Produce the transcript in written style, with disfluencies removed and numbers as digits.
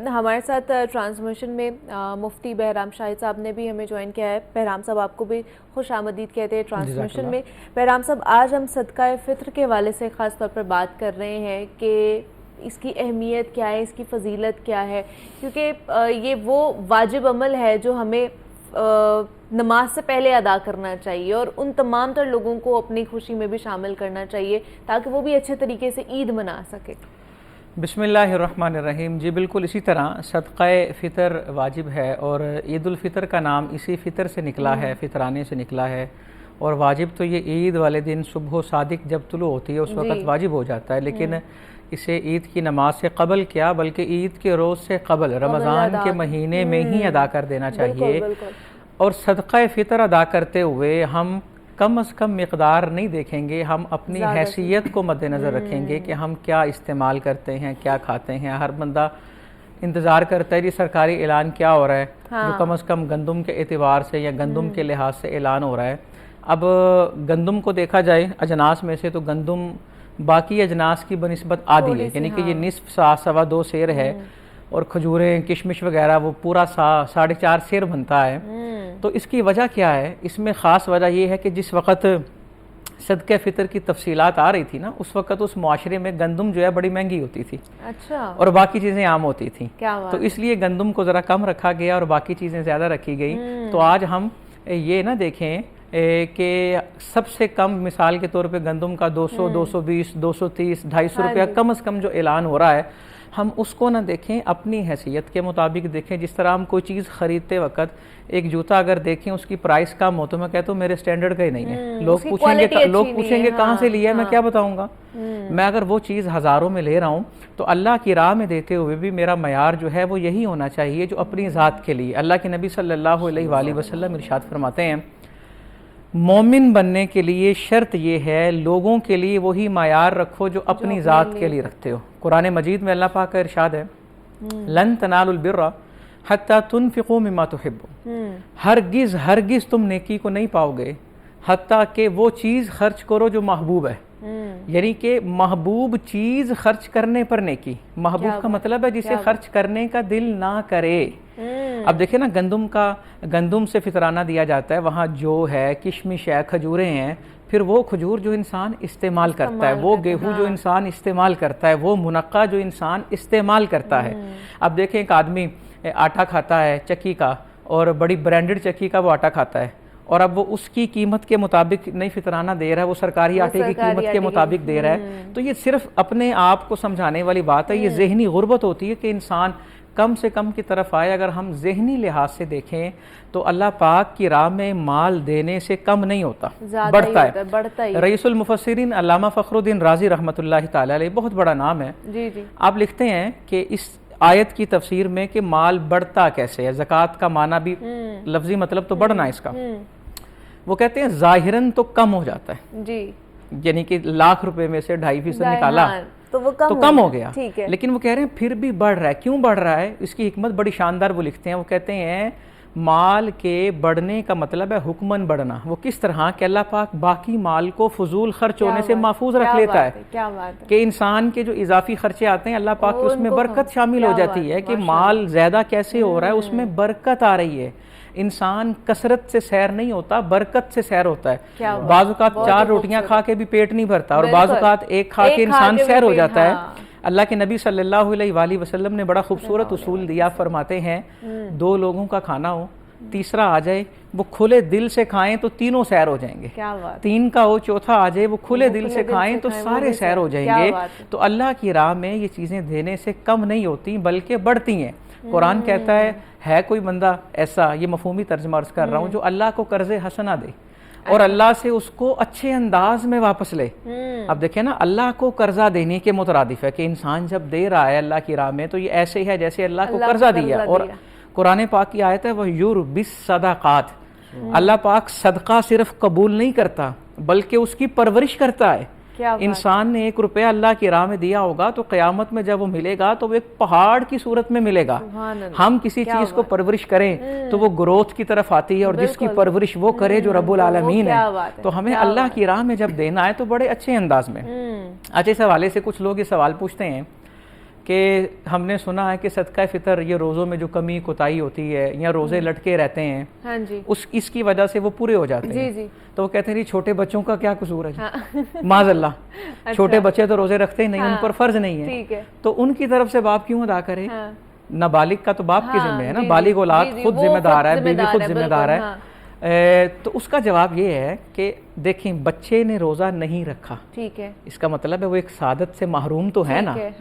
ہمارے ساتھ ٹرانسمیشن میں مفتی بہرام شاہد صاحب نے بھی ہمیں جوائن کیا ہے. بہرام صاحب آپ کو بھی خوش آمدید کہتے ہیں ٹرانسمیشن میں. بہرام صاحب آج ہم صدقہ فطر کے حوالے سے خاص طور پر بات کر رہے ہیں کہ اس کی اہمیت کیا ہے, اس کی فضیلت کیا ہے, کیونکہ یہ وہ واجب عمل ہے جو ہمیں نماز سے پہلے ادا کرنا چاہیے اور ان تمام تر لوگوں کو اپنی خوشی میں بھی شامل کرنا چاہیے تاکہ وہ بھی اچھے طریقے سے عید منا سکے. بسم اللہ الرحمن الرحیم. جی بالکل اسی طرح صدقہ فطر واجب ہے اور عید الفطر کا نام اسی فطر سے نکلا ہے, فطرانے سے نکلا ہے. اور واجب تو یہ عید والے دن صبح و صادق جب طلوع ہوتی ہے اس وقت واجب ہو جاتا ہے, لیکن اسے عید کی نماز سے قبل کیا بلکہ عید کے روز سے قبل رمضان کے مہینے میں ہی ادا کر دینا چاہیے. اور صدقہ فطر ادا کرتے ہوئے ہم کم از کم مقدار نہیں دیکھیں گے, ہم اپنی حیثیت کو مد نظر رکھیں گے کہ ہم کیا استعمال کرتے ہیں, کیا کھاتے ہیں. ہر بندہ انتظار کرتا ہے جی سرکاری اعلان کیا ہو رہا ہے, جو کم از کم گندم کے اعتبار سے یا گندم کے لحاظ سے اعلان ہو رہا ہے. اب گندم کو دیکھا جائے اجناس میں سے تو گندم باقی اجناس کی بنسبت آدھی ہے, یعنی کہ یہ نصف سا سوا دو سیر ہے, اور کھجوریں کشمش وغیرہ وہ پورا 4.5 سیر بنتا ہے. تو اس کی وجہ کیا ہے؟ اس میں خاص وجہ یہ ہے کہ جس وقت صدقہ فطر کی تفصیلات آ رہی تھی نا, اس وقت اس معاشرے میں گندم جو ہے بڑی مہنگی ہوتی تھی اور باقی چیزیں عام ہوتی تھیں, تو اس لیے گندم کو ذرا کم رکھا گیا اور باقی چیزیں زیادہ رکھی گئی. تو آج ہم یہ نہ دیکھیں کہ سب سے کم مثال کے طور پہ گندم کا 200, 220, 230, 250 روپیہ کم از کم جو اعلان ہو رہا ہے, ہم اس کو نہ دیکھیں, اپنی حیثیت کے مطابق دیکھیں. جس طرح ہم کوئی چیز خریدتے وقت ایک جوتا اگر دیکھیں اس کی پرائس کم ہو تو میں کہتا ہوں میرے سٹینڈرڈ کا ہی نہیں ہے. لوگ پوچھیں گے کہاں سے لیا ہے, میں کیا بتاؤں گا. میں اگر وہ چیز ہزاروں میں لے رہا ہوں تو اللہ کی راہ میں دیتے ہوئے بھی میرا معیار جو ہے وہ یہی ہونا چاہیے جو اپنی ذات کے لیے. اللہ کے نبی صلی اللہ علیہ وآلہ وسلم ارشاد فرماتے ہیں, مومن بننے کے لیے شرط یہ ہے لوگوں کے لیے وہی معیار رکھو جو اپنی ذات کے لیے رکھتے ہو. قرآن مجید میں اللہ پاک کا ارشاد ہے, لن تنالوا البر حتی تنفقوا مما تحبون, ہرگز تم نیکی کو نہیں پاؤ گے حتیٰ کہ وہ چیز خرچ کرو جو محبوب ہے. یعنی کہ محبوب چیز خرچ کرنے پر نیکی. محبوب کا مطلب ہے جسے خرچ کرنے کا دل نہ کرے. اب دیکھیں نا, گندم سے فطرانہ دیا جاتا ہے, وہاں جو ہے کشمش ہے, کھجوریں ہیں, پھر وہ کھجور جو انسان استعمال کرتا ہے, وہ گیہوں جو انسان استعمال کرتا ہے, وہ منقع جو انسان استعمال کرتا ہے. اب دیکھیں ایک آدمی آٹا کھاتا ہے چکی کا, اور بڑی برانڈڈ چکی کا وہ آٹا کھاتا ہے, اور اب وہ اس کی قیمت کے مطابق نہیں فطرانہ دے رہا ہے, وہ سرکاری آٹے کی قیمت کے مطابق دے رہا ہے. تو یہ صرف اپنے آپ کو سمجھانے والی بات ہے. یہ ذہنی غربت ہوتی ہے کہ انسان کم سے کم کی طرف آئے. اگر ہم ذہنی لحاظ سے دیکھیں تو اللہ پاک کی راہ میں مال دینے سے کم نہیں ہوتا, بڑھتا ہے. رئیس المفسرین علامہ فخر الدین رازی رحمۃ اللہ تعالی علیہ, بہت بڑا نام ہے, آپ لکھتے ہیں کہ اس آیت کی تفسیر میں کہ مال بڑھتا کیسے ہے. زکوٰۃ کا معنی بھی لفظی مطلب تو بڑھنا ہے اس کا. وہ کہتے ہیں ظاہراً تو کم ہو جاتا ہے, یعنی کہ لاکھ روپے میں سے 2.5% نکالا تو کم ہو گیا, لیکن وہ کہہ رہے ہیں پھر بھی بڑھ رہا ہے. کیوں بڑھ رہا ہے؟ اس کی حکمت بڑی شاندار وہ لکھتے ہیں. وہ کہتے ہیں مال کے بڑھنے کا مطلب ہے حکمن بڑھنا. وہ کس طرح کہ اللہ پاک باقی مال کو فضول خرچ ہونے سے محفوظ رکھ لیتا ہے, کہ انسان کے جو اضافی خرچے آتے ہیں اللہ پاک کے اس میں برکت شامل ہو جاتی ہے, کہ مال زیادہ کیسے ہو رہا ہے, اس میں برکت آ رہی ہے. انسان کثرت سے سیر نہیں ہوتا, برکت سے سیر ہوتا ہے. بعض اوقات 4 روٹیاں کھا کے بھی پیٹ نہیں بھرتا, اور بعض اوقات ایک کھا کے انسان سیر ہو جاتا ہے. اللہ کے نبی صلی اللہ علیہ وآلہ وسلم نے بڑا خوبصورت اصول دیا. فرماتے ہیں 2 لوگوں کا کھانا ہو, تیسرا آ جائے, وہ کھلے دل سے کھائیں تو تینوں سیر ہو جائیں گے. 3 کا ہو, چوتھا آ جائے, وہ کھلے دل سے کھائیں تو سارے سیر ہو جائیں گے. تو اللہ کی راہ میں یہ چیزیں دینے سے کم نہیں ہوتی بلکہ بڑھتی ہیں. قرآن کہتا ہے کوئی بندہ ایسا, یہ مفہومی ترجمہ عرض کر رہا ہوں, جو اللہ کو قرض حسنہ دے اور اللہ سے اس کو اچھے انداز میں واپس لے. اب دیکھیں نا, اللہ کو قرضہ دینے کے مترادف ہے کہ انسان جب دے رہا ہے اللہ کی راہ میں تو یہ ایسے ہے جیسے اللہ کو قرضہ دیا. اور قرآن پاک کی آیت ہے وَيُرْبِي الصَّدَقَاتِ, اللہ پاک صدقہ صرف قبول نہیں کرتا بلکہ اس کی پرورش کرتا ہے. انسان نے 1 روپیہ اللہ کی راہ میں دیا ہوگا تو قیامت میں جب وہ ملے گا تو وہ ایک پہاڑ کی صورت میں ملے گا. ہم کسی چیز کو پرورش کریں تو وہ گروتھ کی طرف آتی ہے, اور جس کی پرورش وہ کرے جو رب العالمین ہے. تو ہمیں اللہ کی راہ میں جب دینا ہے تو بڑے اچھے انداز میں. اچھے اس حوالے سے کچھ لوگ یہ سوال پوچھتے ہیں کہ ہم نے سنا ہے کہ صدقہ فطر یہ روزوں میں جو کمی کوتاہی ہوتی ہے یا روزے لٹکے رہتے ہیں ہاں جی اس کی وجہ سے وہ پورے ہو جاتے ہیں. جی جی تو وہ کہتے ہیں جی چھوٹے بچوں کا کیا قصور ہے جی, ہاں معاذ اللہ, چھوٹے بچے تو روزے رکھتے ہی نہیں, ان پر فرض نہیں ہے, ٹھیک ہے تو ان کی طرف سے باپ کیوں ادا کرے؟ ہاں نابالغ کا تو باپ کی ذمہ ہے نا, جی، بالغ اولاد جی، خود وہ ذمہ دار ہے, خود بیوی خود ذمہ بالکل، دار ہے. ہاں تو اس کا جواب یہ ہے کہ دیکھیں بچے نے روزہ نہیں رکھا, ٹھیک ہے اس کا مطلب ہے وہ ایک سعادت سے محروم تو ہے نا. ٹھیک ہے